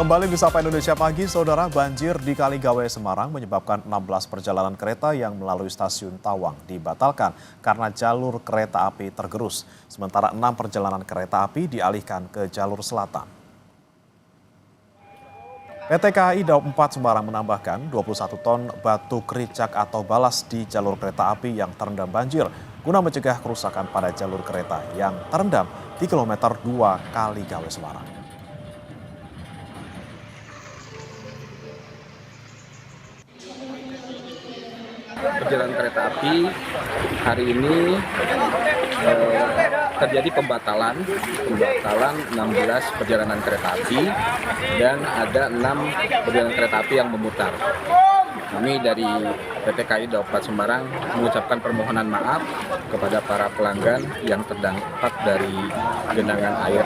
Kembali di Sapa Indonesia Pagi, Saudara, banjir di Kaligawe Semarang menyebabkan 16 perjalanan kereta yang melalui stasiun Tawang dibatalkan karena jalur kereta api tergerus. Sementara 6 perjalanan kereta api dialihkan ke jalur selatan. PT KAI Daob 4 Semarang menambahkan 21 ton batu kericak atau balas di jalur kereta api yang terendam banjir guna mencegah kerusakan pada jalur kereta yang terendam di kilometer 2 Kaligawe Semarang. Perjalanan kereta api hari ini terjadi pembatalan 16 perjalanan kereta api dan ada 6 perjalanan kereta api yang memutar. Kami dari PT KAI Daob 4 Semarang mengucapkan permohonan maaf kepada para pelanggan yang terdampak dari genangan air.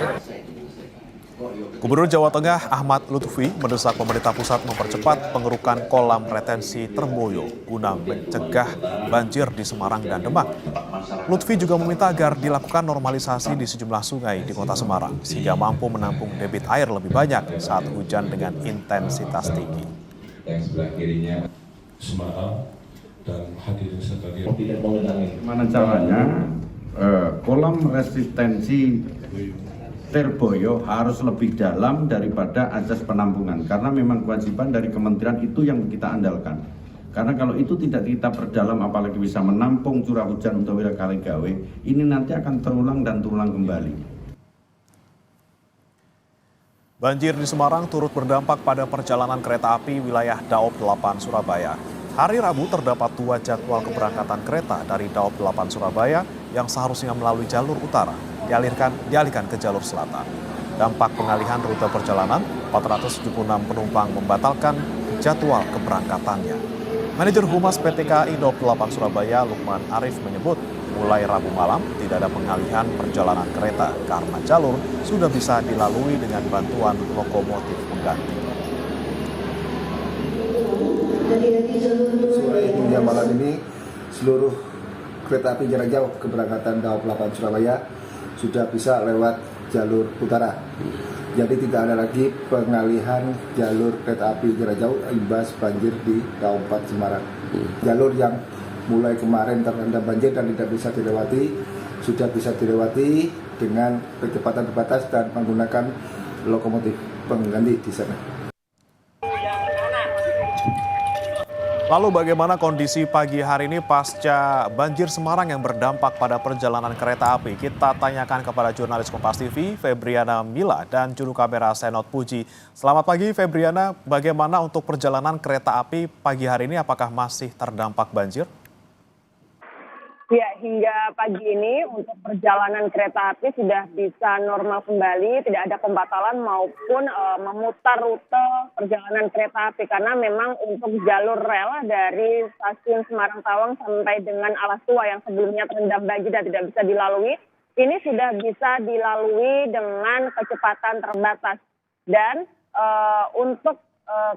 Gubernur Jawa Tengah Ahmad Lutfi mendesak pemerintah pusat mempercepat pengerukan kolam retensi Terboyo guna mencegah banjir di Semarang dan Demak. Lutfi juga meminta agar dilakukan normalisasi di sejumlah sungai di kota Semarang sehingga mampu menampung debit air lebih banyak saat hujan dengan intensitas tinggi. Yang sebelah kirinya Semarang dan hadirin sekalian tidak mengenangi. Mana caranya kolam resistensi Terboyo harus lebih dalam daripada asas penampungan karena memang kewajiban dari kementerian itu yang kita andalkan. Karena kalau itu tidak kita perdalam apalagi bisa menampung curah hujan untuk wilayah Kaligawe, ini nanti akan terulang dan terulang kembali. Banjir di Semarang turut berdampak pada perjalanan kereta api wilayah Daob 8 Surabaya. Hari Rabu terdapat 2 jadwal keberangkatan kereta dari Daob 8 Surabaya yang seharusnya melalui jalur utara dialihkan ke jalur selatan. Dampak pengalihan rute perjalanan, 476 penumpang membatalkan jadwal keberangkatannya. Manajer Humas PT KAI Daob 8 Surabaya, Lukman Arif menyebut, mulai Rabu malam tidak ada pengalihan perjalanan kereta karena jalur sudah bisa dilalui dengan bantuan lokomotif pengganti. Sore hingga malam ini seluruh kereta api jarak jauh keberangkatan Daob 8 Surabaya sudah bisa lewat jalur utara. Jadi tidak ada lagi pengalihan jalur kereta api jarak jauh imbas banjir di Daob 4 Semarang. Jalur yang mulai kemarin terendam banjir dan tidak bisa dilewati, sudah bisa dilewati dengan kecepatan terbatas dan menggunakan lokomotif pengganti di sana. Lalu bagaimana kondisi pagi hari ini pasca banjir Semarang yang berdampak pada perjalanan kereta api? Kita tanyakan kepada jurnalis Kompas TV, Febriana Mila, dan juru kamera Senot Puji. Selamat pagi Febriana, bagaimana untuk perjalanan kereta api pagi hari ini? Apakah masih terdampak banjir? Ya, hingga pagi ini untuk perjalanan kereta api sudah bisa normal kembali, tidak ada pembatalan maupun memutar rute perjalanan kereta api karena memang untuk jalur rel dari stasiun Semarang Tawang sampai dengan Alas Tua yang sebelumnya terendam banjir dan tidak bisa dilalui, ini sudah bisa dilalui dengan kecepatan terbatas. Dan untuk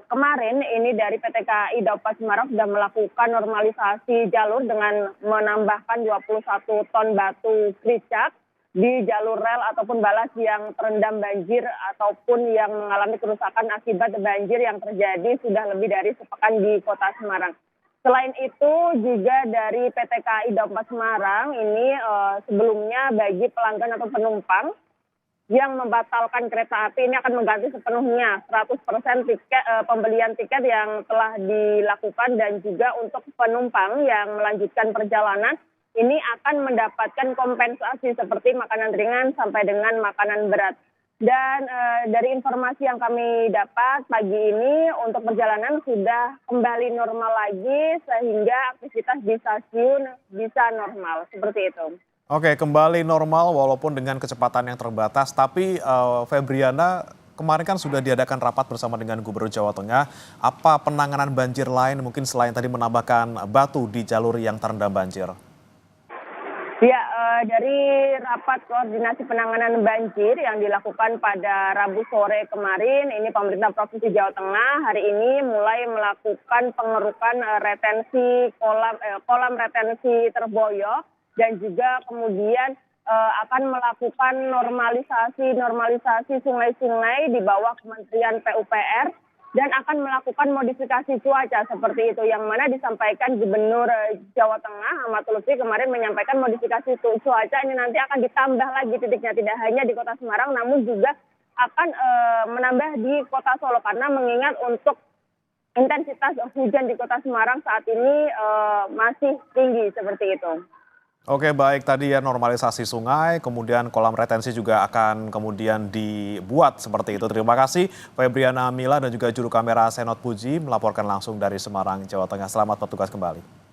kemarin ini dari PT KAI Daob 4 Semarang sudah melakukan normalisasi jalur dengan menambahkan 21 ton batu kericak di jalur rel ataupun balas yang terendam banjir ataupun yang mengalami kerusakan akibat banjir yang terjadi sudah lebih dari sepekan di kota Semarang. Selain itu juga dari PT KAI Daob 4 Semarang ini sebelumnya bagi pelanggan atau penumpang yang membatalkan kereta api ini akan mengganti sepenuhnya 100% tiket pembelian tiket yang telah dilakukan dan juga untuk penumpang yang melanjutkan perjalanan ini akan mendapatkan kompensasi seperti makanan ringan sampai dengan makanan berat. Dan dari informasi yang kami dapat pagi ini untuk perjalanan sudah kembali normal lagi sehingga aktivitas di stasiun bisa normal seperti itu. Oke, kembali normal walaupun dengan kecepatan yang terbatas. Tapi Febriana, kemarin kan sudah diadakan rapat bersama dengan Gubernur Jawa Tengah. Apa penanganan banjir lain mungkin selain tadi menambahkan batu di jalur yang terendam banjir? Ya, dari rapat koordinasi penanganan banjir yang dilakukan pada Rabu sore kemarin, ini pemerintah Provinsi Jawa Tengah hari ini mulai melakukan pengerukan retensi kolam retensi Terboyo dan juga kemudian akan melakukan normalisasi sungai-sungai di bawah Kementerian PUPR dan akan melakukan modifikasi cuaca seperti itu, yang mana disampaikan Gubernur Jawa Tengah Ahmad Lutfi kemarin menyampaikan modifikasi cuaca ini nanti akan ditambah lagi titiknya, tidak hanya di Kota Semarang namun juga akan menambah di Kota Solo, karena mengingat untuk intensitas hujan di Kota Semarang saat ini masih tinggi seperti itu. Oke, baik, tadi ya normalisasi sungai, kemudian kolam retensi juga akan kemudian dibuat seperti itu. Terima kasih Febriana Mila dan juga juru kamera Senot Puji melaporkan langsung dari Semarang, Jawa Tengah. Selamat bertugas kembali.